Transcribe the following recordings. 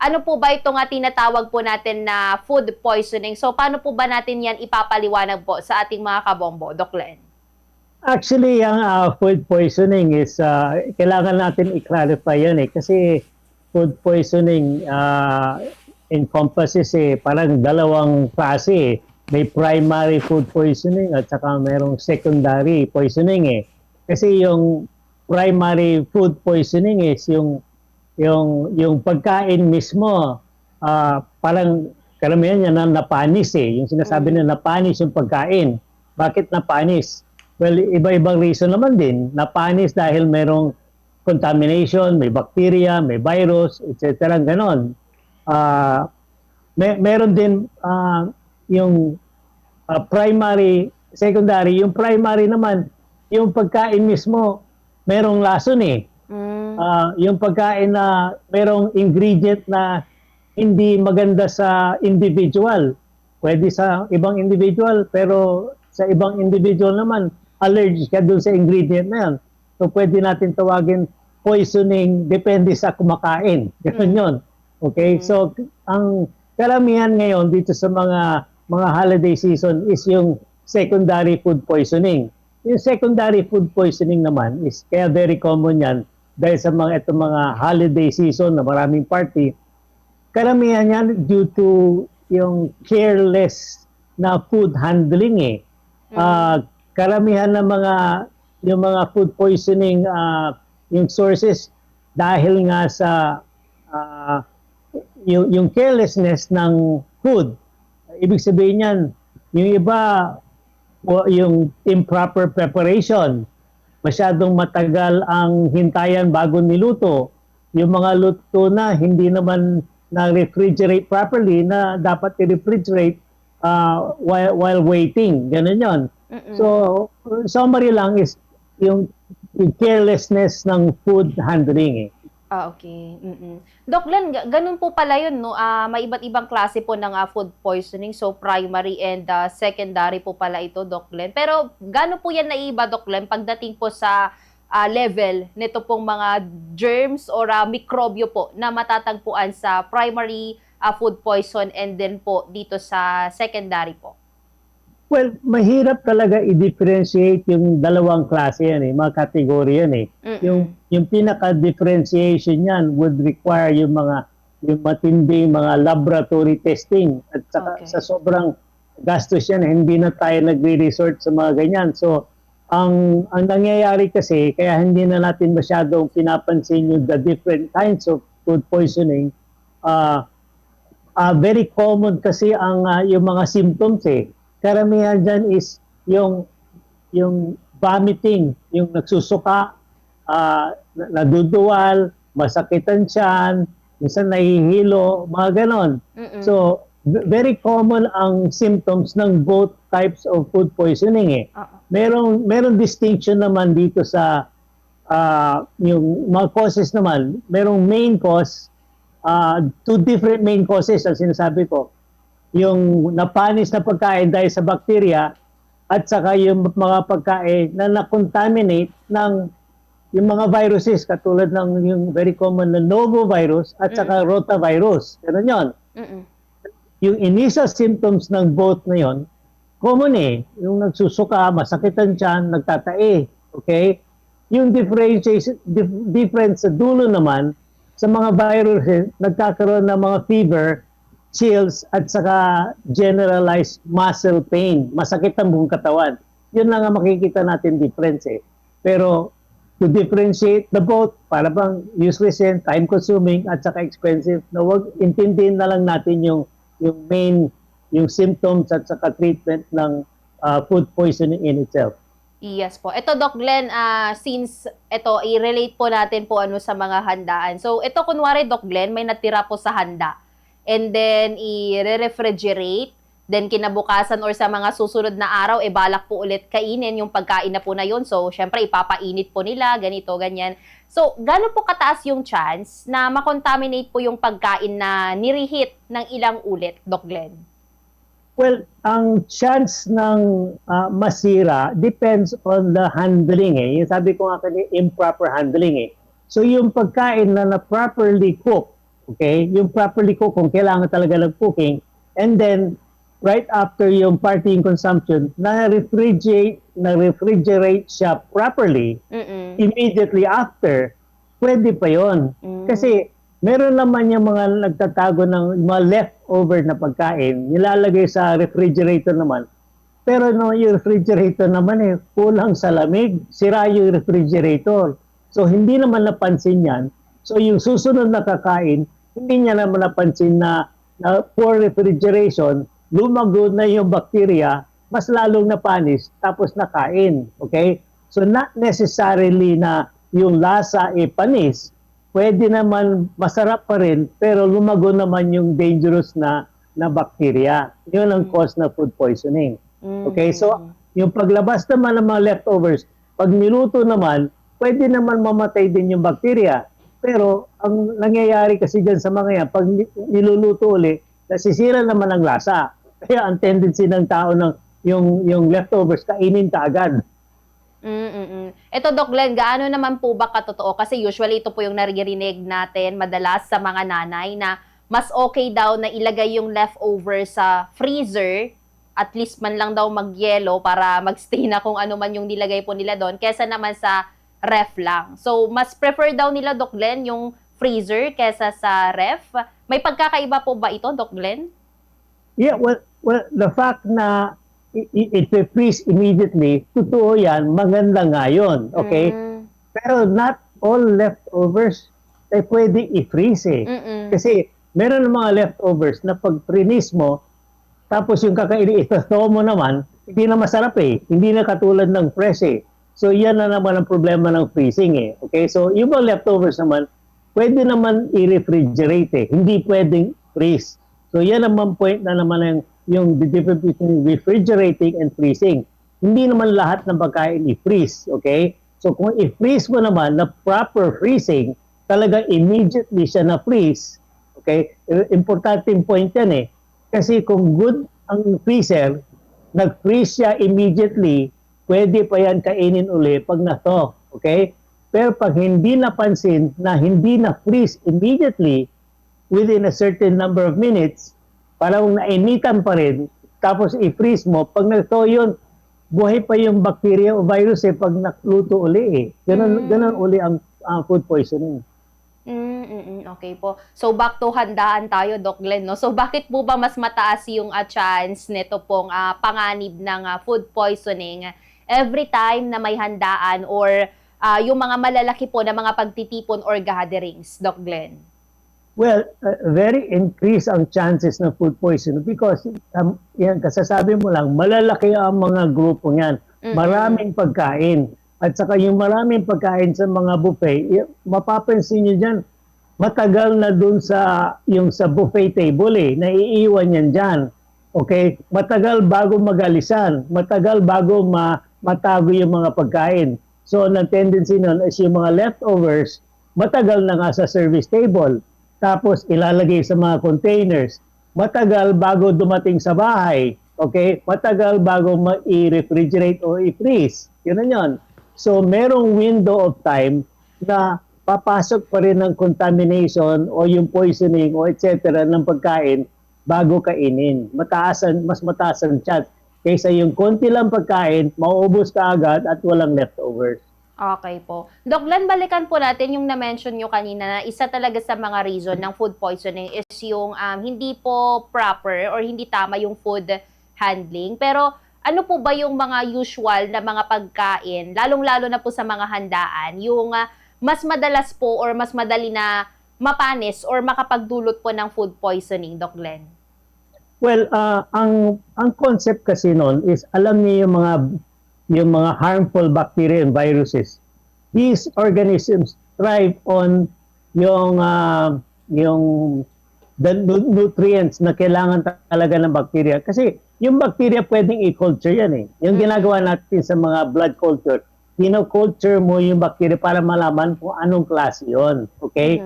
ano po ba ito nga tinatawag po natin na food poisoning? So, paano po ba natin yan ipapaliwanag po sa ating mga kabombo, Doc Len? Actually, ang food poisoning is, kailangan natin i-clarify yan kasi food poisoning encompasses parang dalawang klase eh. May primary food poisoning at saka merong secondary poisoning Kasi yung primary food poisoning is yung pagkain mismo, parang karamihan niya na napanis yung sinasabi na napanis yung pagkain. Bakit napanis? Well, iba-ibang reason naman din. Napanis dahil merong contamination, may bacteria, may virus, etc. Ganon. Meron din yung primary, secondary. Yung primary naman, yung pagkain mismo, merong lason yung pagkain na merong ingredient na hindi maganda sa individual. Pwede sa ibang individual, pero sa ibang individual naman, allergic ka dun sa ingredient na yan. So pwede natin tawagin poisoning, depende sa kumakain. Ganun yun. Okay? So ang karamihan ngayon dito sa mga holiday season is yung secondary food poisoning. Yung secondary food poisoning naman is kaya very common yan dahil sa itong mga holiday season na maraming party. Karamihan yan due to yung careless na food handling karamihan ng yung mga food poisoning yung sources dahil nga sa yung carelessness ng food. Ibig sabihin yan, yung iba yung improper preparation, masyadong matagal ang hintayan bago niluto. Yung mga luto na hindi naman na-refrigerate properly na dapat i-refrigerate while waiting. Ganun yun. So, summary lang is yung carelessness ng food handling Okay. Doc Len, ganun po pala yun, no? May iba't ibang klase po ng food poisoning. So, primary and secondary po pala ito, Doc Len. Pero, gano'n po yan naiba, Doc Len, pagdating po sa level nito pong mga germs or mikrobyo po na matatagpuan sa primary food poison and then po dito sa secondary po? Well, mahirap talaga i-differentiate yung dalawang klase yan mga kategorya yan Yung pinaka-differentiation yan would require yung matinding mga laboratory testing at saka sa sobrang gastos yan, hindi na tayo nagre-resort sa mga ganyan. So, ang nangyayari kasi, kaya hindi na natin masyadong pinapansin yung the different kinds of food poisoning. Very common kasi yung mga symptoms Karamihan dyan is yung vomiting, yung nagsusuka, naduduwal, masakitan tiyan, minsan nahihilo, mga ganon. So, very common ang symptoms ng both types of food poisoning Merong distinction naman dito sa yung mga causes naman. Merong main cause, two different main causes ang sinasabi ko. Yung napanis na pagkain dahil sa bacteria at saka yung mga pagkain na na-contaminate ng yung mga viruses katulad ng yung very common na novovirus at saka rotavirus. Ganun yun. Yung initial symptoms ng both na yun, common yung nagsusuka, masakitan tiyan, nagtatae. Okay? Yung difference sa dulo naman, sa mga viruses, nagkakaroon ng mga fever, chills, at saka generalized muscle pain. Masakit ang buong katawan. Yun lang ang makikita natin difference Pero to differentiate the both, para bang useless time-consuming, at saka expensive, na wag intindihin na lang natin yung main, yung symptoms at saka treatment ng food poisoning in itself. Yes po. Ito, Doc Glenn, since ito, i-relate po natin po sa mga handaan. So, ito kunwari, Doc Glenn, may natira po sa handa. And then, i-refrigerate. Then, kinabukasan or sa mga susunod na araw, balak po ulit kainin yung pagkain na po na yun. So, syempre, ipapainit po nila, ganito, ganyan. So, gano'n po kataas yung chance na makontaminate po yung pagkain na nireheat ng ilang ulit, Doc Glenn? Well, ang chance ng masira depends on the handling Yung sabi ko nga kanina, improper handling So yung pagkain na properly cooked, Okay? Yung properly cook, kung kailangan talaga ng cooking. And then, right after yung partying consumption, na-refrigerate siya properly, immediately after, pwede pa yon. Kasi meron naman yung mga nagtatago ng mga leftover na pagkain, nilalagay sa refrigerator naman. Pero no, yung refrigerator naman kulang sa lamig, sira yung refrigerator. So hindi naman napansin yan. So yung susunod na kakain, hindi niya naman napansin na poor refrigeration, lumago na yung bacteria, mas lalong napanis, tapos nakain. Okay? So not necessarily na yung lasa panis, pwede naman masarap pa rin, pero lumago naman yung dangerous na bacteria. Yun ang cause na food poisoning. Okay? So yung paglabas naman ng mga leftovers, pag niluto naman, pwede naman mamatay din yung bacteria. Pero ang nangyayari kasi dyan sa mga yan, pag niluluto ulit, nasisira naman ang lasa. Kaya ang tendency ng tao ng yung leftovers, kainin ka agad. Ito, Doc Glenn, gaano naman po ba katotoo? Kasi usually ito po yung naririnig natin madalas sa mga nanay na mas okay daw na ilagay yung leftover sa freezer, at least man lang daw magyelo para magstay na kung ano man yung nilagay po nila doon, kesa naman sa ref lang. So, mas prefer daw nila, Doc Glenn, yung freezer kesa sa ref. May pagkakaiba po ba ito, Doc Glenn? Yeah, well, the fact na it will freeze immediately, totoo yan, maganda nga yun, okay? Pero not all leftovers ay pwede i-freeze Kasi meron ng mga leftovers na pag freeze mo, tapos yung kakainin, ito mo naman, hindi na masarap Hindi na katulad ng fresh So yan na naman ang problema ng freezing Okay, so yung mga leftovers naman, pwede naman i-refrigerate Hindi pwedeng freeze. So yan naman point na naman yung the difference between refrigerating and freezing. Hindi naman lahat ng pagkain i-freeze, okay? So kung i-freeze mo naman na proper freezing, talaga immediately siya na-freeze, okay? Importanteng point yan Kasi kung good ang freezer, nag-freeze siya immediately, pwede pa yan kainin uli pag na-thaw, okay? Pero pag hindi napansin na hindi na-freeze immediately, within a certain number of minutes, parang nainitan pa rin, tapos i-freeze mo, pag nagto yun, buhay pa yung bacteria o virus pag nakluto uli Ganun uli ang food poisoning. Okay po. So, back to handaan tayo, Doc Glenn, no? So, bakit po ba mas mataas yung chance nito pong panganib ng food poisoning every time na may handaan or yung mga malalaki po na mga pagtitipon or gatherings, Doc Glenn? Well, very increase ang chances ng food poisoning because yan, kasasabi mo lang, malalaki ang mga grupo niyan. Maraming pagkain. At saka yung maraming pagkain sa mga buffet, mapapansin nyo dyan, matagal na dun sa buffet table naiiwan yan dyan. Okay? Matagal bago magalisan. Matagal bago matago yung mga pagkain. So, ang tendency nun is yung mga leftovers, matagal na nga sa service table. Tapos ilalagay sa mga containers. Matagal bago dumating sa bahay. Okay? Matagal bago i-refrigerate o i-freeze. Yun na yun. So merong window of time na papasok pa rin ng contamination o yung poisoning o etc. ng pagkain bago kainin. Mas mataas ang chance. Kaysa yung konti lang pagkain, mauubos ka agad at walang leftovers. Okay po. Doc Glenn, balikan po natin yung na-mention nyo kanina na isa talaga sa mga reason ng food poisoning is yung hindi po proper or hindi tama yung food handling. Pero ano po ba yung mga usual na mga pagkain, lalong-lalo na po sa mga handaan, yung mas madalas po or mas madali na mapanis or makapagdulot po ng food poisoning, Doc Glenn? Well, ang concept kasi noon is alam niyo yung mga harmful bacteria and viruses. These organisms thrive on yung the nutrients na kailangan talaga ng bacteria. Kasi yung bacteria pwedeng i-culture yan Yung ginagawa natin sa mga blood culture, culture mo yung bacteria para malaman kung anong klase yon. Okay?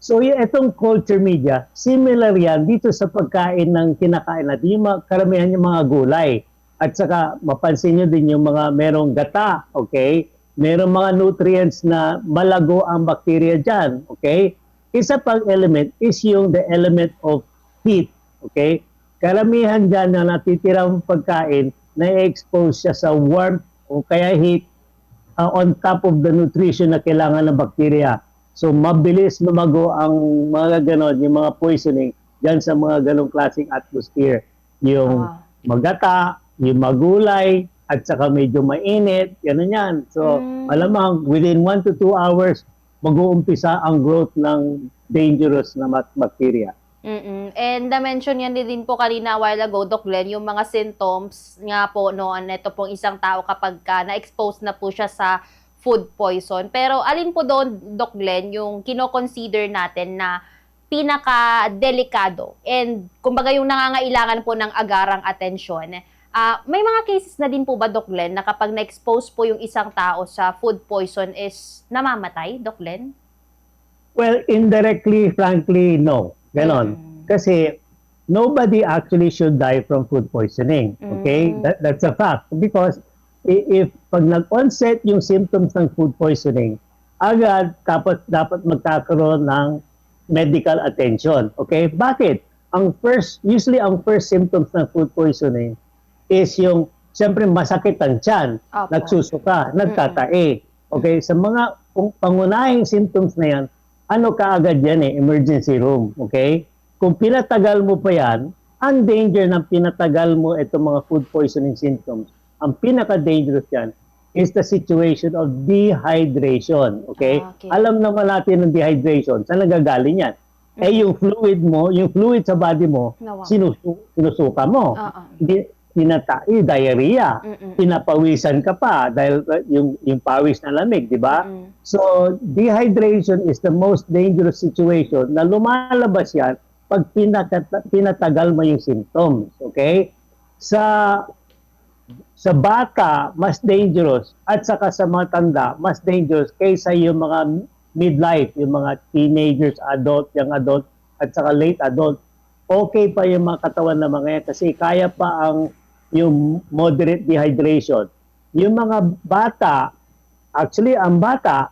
So itong culture media, similar yan dito sa pagkain ng kinakain natin. Yung karamihan yung mga gulay. At saka mapansin nyo din yung mga merong gata, okay? Merong mga nutrients na malago ang bacteria dyan, okay? Isa pang element is yung the element of heat. Okay? Karamihan dyan na natitirang pagkain, na-expose siya sa warmth o kaya heat on top of the nutrition na kailangan ng bacteria. So, mabilis lumago ang mga ganon, yung mga poisoning dyan sa mga ganong klaseng atmosphere. Yung magata, yung magulay, at saka medyo mainit, gano'n yan. So, malamang within 1 to 2 hours, mag-uumpisa ang growth ng dangerous na bacteria. And na-mention yan din po kanina a while ago, Doc Glenn, yung mga symptoms nga po noon, ito pong isang tao kapag na-expose na po siya sa food poison. Pero alin po doon, Doc Glenn, yung kino-consider natin na pinaka-delikado and kumbaga yung nangangailangan po ng agarang atensyon. May mga cases na din po ba, Doc Glenn, na kapag na-expose po yung isang tao sa food poison is namamatay, Doc Glenn? Well, indirectly, frankly, no. Ganon. Kasi nobody actually should die from food poisoning. Okay? That's a fact. Because if pag nag-onset yung symptoms ng food poisoning, agad dapat magkakaroon ng medical attention. Okay? Bakit? Usually ang first symptoms ng food poisoning is yung, siyempre masakit ang tiyan, nagsusuka, nagtatae. Okay? Sa mga pangunahing symptoms na yan, ano kaagad yan emergency room, okay? Kung pinatagal mo pa yan, ang danger ng pinatagal mo itong mga food poisoning symptoms, ang pinaka-dangerous yan is the situation of dehydration, okay? Alam naman natin ng dehydration, saan nagagaling yan? Yung fluid mo, yung fluid sa body mo, sinusuka mo. Diarrhea, pinapawisan ka pa dahil yung pawis na lamig, di ba? So, dehydration is the most dangerous situation na lumalabas yan pag pinatagal mo yung symptoms, okay? Sa bata, mas dangerous at saka sa mga tanda, mas dangerous kaysa yung mga midlife, yung mga teenagers, young adult, at saka late adult. Okay pa yung mga katawan ng mga yan kasi kaya pa yung moderate dehydration. Yung mga bata, actually, ang bata,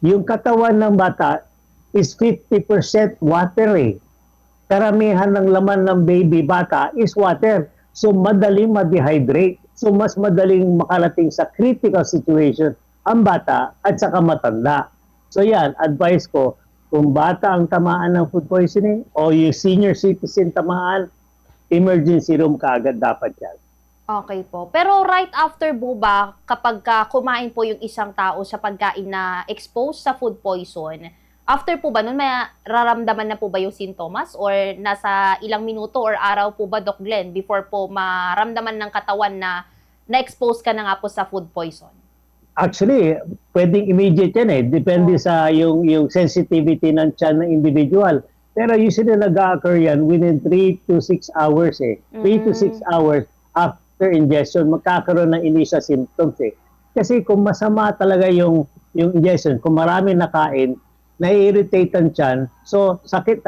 yung katawan ng bata is 50% water. Karamihan ng laman ng baby bata is water. So, madaling ma-dehydrate. So, mas madaling makarating sa critical situation ang bata at saka matanda. So, yan, advice ko, kung bata ang tamaan ng food poisoning o yung senior citizen tamaan, emergency room kaagad dapat yan. Okay po. Pero right after po ba, kapag kumain po yung isang tao sa pagkain na exposed sa food poison, after po ba nun, may raramdaman na po ba yung sintomas? Or nasa ilang minuto or araw po ba, Doc Glenn, before po maramdaman ng katawan na na-expose ka na nga po sa food poison? Actually, pwedeng immediate yan Depende sa yung sensitivity ng tiyan ng individual. Pero usually nag-occur yan within 3 to 6 hours 3 to 6 hours after ingestion, magkakaroon ng initial symptoms Kasi kung masama talaga yung ingestion, kung marami nakain, na-irritate ang tiyan, so sakit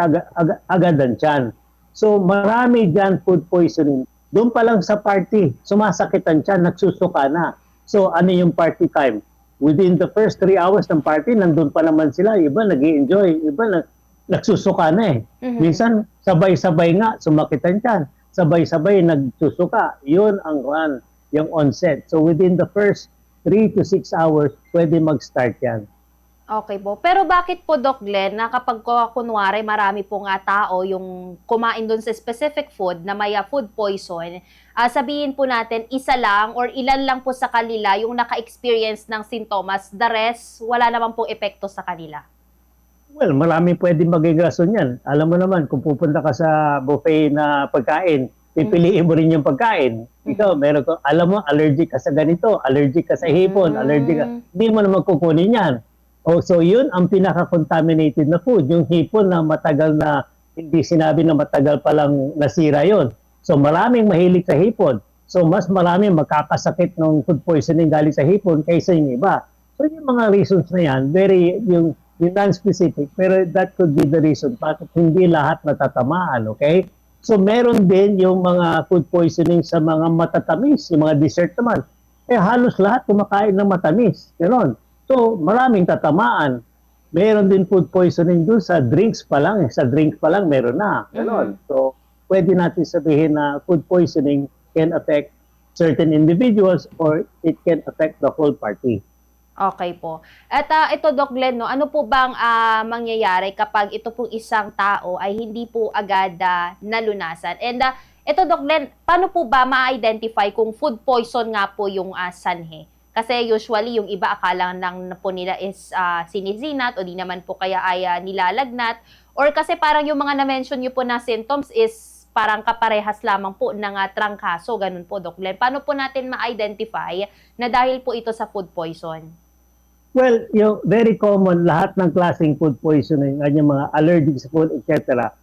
agad ang tiyan. So marami dyan food poisoning. Doon pa lang sa party, sumasakit ang tiyan, nagsusuka na. So ano yung party time? Within the first 3 hours ng party, nandun pa naman sila. Iba nag-i-enjoy, iba nagsusuka na Minsan, sabay-sabay nga, sumakit ang tiyan. Sabay-sabay nagsusuka. Yun ang yung onset. So within the first 3 to 6 hours, pwede mag-start yan. Okay po. Pero bakit po, Doc Glenn, na kapag kunwari marami po nga tao yung kumain dun sa specific food na may food poison, sabihin po natin isa lang or ilan lang po sa kanila yung naka-experience ng sintomas, the rest, wala naman pong epekto sa kanila? Well, marami pwedeng maging rason yan. Alam mo naman, kung pupunta ka sa buffet na pagkain, pipiliin mo rin yung pagkain. Ikaw, meron ko, alam mo, allergic ka sa ganito, allergic ka sa hipon, allergic ka, hindi mo naman kukunin yan. So yun ang pinaka-contaminated na food, yung hipon na matagal na, hindi sinabi na matagal palang nasira yon. So maraming mahilig sa hipon. So mas maraming makakasakit ng food poisoning galing sa hipon kaysa yung iba. So yung mga reasons na yan, yung non-specific, pero that could be the reason bakit hindi lahat natatamaan, okay? So meron din yung mga food poisoning sa mga matatamis, yung mga dessert naman. Halos lahat kumakain ng matamis, gano'n. So, maraming tatamaan. Meron din food poisoning dun sa drinks pa lang. Sa drinks pa lang meron na. Ganon. So, pwede natin sabihin na food poisoning can affect certain individuals or it can affect the whole party. Okay po. At ito, Doc Glenn, no, ano po bang mangyayari kapag ito pong isang tao ay hindi po agad nalunasan? And ito, Doc Glenn, paano po ba ma-identify kung food poison nga po yung sanhe? Kasi usually yung iba akala lang po nila is sinisinat o di naman po kaya ay nilalagnat. Or kasi parang yung mga na-mention nyo po na symptoms is parang kaparehas lamang po ng trangkaso. Ganun po, Doc Glenn. Paano po natin ma-identify na dahil po ito sa food poison? Well, yung very common, lahat ng klaseng food poisoning, yung mga allergic sa food, etc.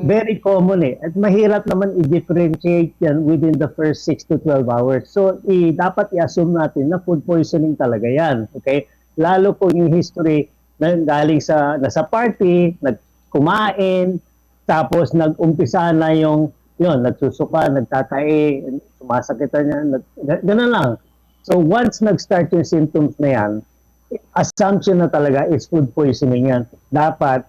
Very common eh. At mahirap naman i-differentiate yan within the first 6 to 12 hours. So, dapat i-assume natin na food poisoning talaga yan. Okay? Lalo kung yung history na galing nasa party, nagkumain, tapos nag-umpisa na yung nagsusuka, nagtatae, sumasakitan niya, gano'n lang. So, once nag-start yung symptoms na yan, assumption na talaga is food poisoning yan. Dapat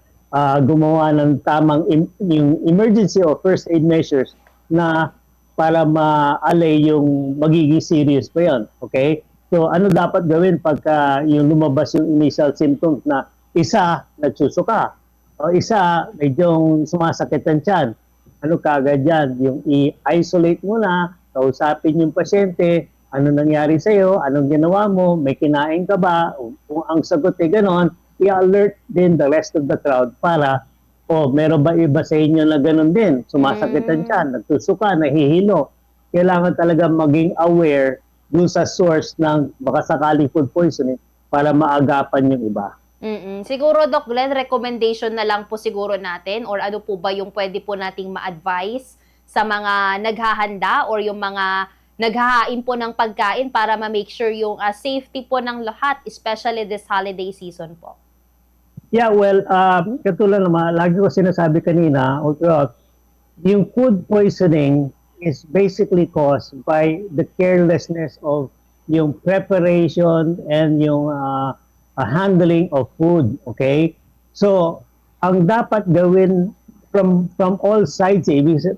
gumawa ng tamang yung emergency or first aid measures na para ma-allay yung magiging serious pa yun. Okay? So, ano dapat gawin pagka yung lumabas yung initial symptoms na isa, nagsusuka, o isa, medyo sumasakit ang tiyan. Ano kagad yan? Yung i-isolate muna, kausapin yung pasyente, ano nangyari sa'yo, anong ginawa mo, may kinain ka ba, kung ang sagot ay ganon, i-alert din the rest of the crowd para, meron ba iba sa inyo na ganon din, sumasakit ang tiyan, nagsusuka, nahihilo. Kailangan talaga maging aware dun sa source ng baka sakaling food poisoning para maagapan yung iba. Siguro, Doc Glenn, recommendation na lang po siguro natin or ano po ba yung pwede po nating ma-advise sa mga naghahanda or yung mga naghahain po ng pagkain para ma-make sure yung safety po ng lahat, especially this holiday season po? Yeah, well, katulad naman, lagi ko sinasabi kanina, yung food poisoning is basically caused by the carelessness of yung preparation and yung handling of food, okay? So, ang dapat gawin from all sides,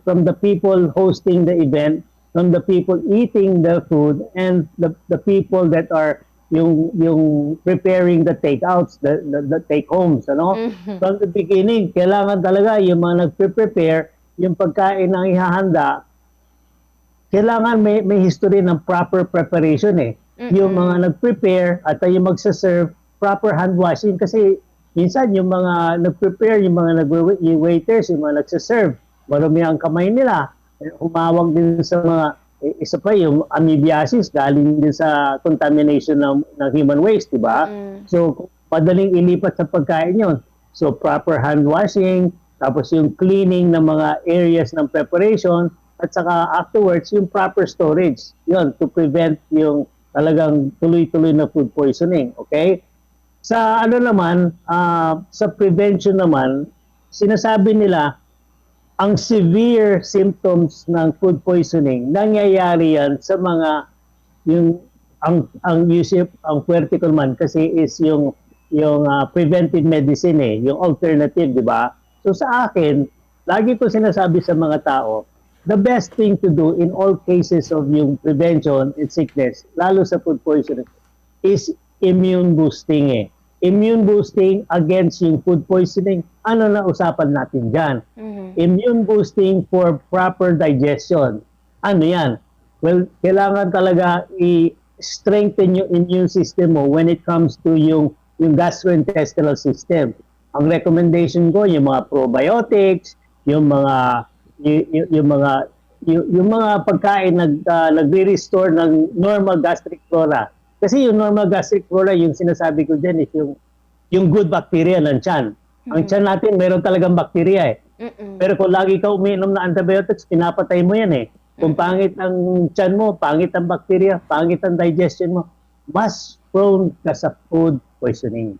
from the people hosting the event, from the people eating the food, and the people that are yung preparing the takeouts, the take homes, ano? From the beginning, kailangan talaga yung mga nagpe-prepare, yung pagkain na ihahanda, kailangan may history ng proper preparation eh. Yung mga nag-prepare at yung magsaserve, proper hand washing kasi minsan yung mga nag-prepare, yung mga nag-waiters, yung mga nagsaserve, marami ang kamay nila. Humawag din sa mga, isa pa yung amoebiasis, galing din sa contamination ng human waste, di ba? So, madaling ilipat sa pagkain yun. So, proper hand washing, tapos yung cleaning ng mga areas ng preparation, at saka afterwards, yung proper storage. Yun, to prevent yung talagang tuloy-tuloy na food poisoning. Okay? Sa ano naman, sa prevention naman, sinasabi nila, ang severe symptoms ng food poisoning, nangyayari yan sa mga, ang vertical man kasi is yung preventive medicine yung alternative, di ba? So sa akin, lagi ko sinasabi sa mga tao, the best thing to do in all cases of yung prevention and sickness, lalo sa food poisoning, is immune boosting Immune boosting against yung food poisoning, ano na usapan natin dyan? Immune boosting for proper digestion. Ano yan? Well, kailangan talaga i-strengthen yung immune system mo when it comes to yung gastrointestinal system. Ang recommendation ko, yung mga probiotics, yung mga pagkain nagre-restore ng normal gastric flora. Kasi yung normal gastric flora, yung sinasabi ko dyan is yung good bacteria ng tiyan. Ang tiyan natin, meron talagang bacteria Pero kung lagi ka umiinom na antibiotics, pinapatay mo yan Kung pangit ang tiyan mo, pangit ang bacteria, pangit ang digestion mo, mas prone ka sa food poisoning.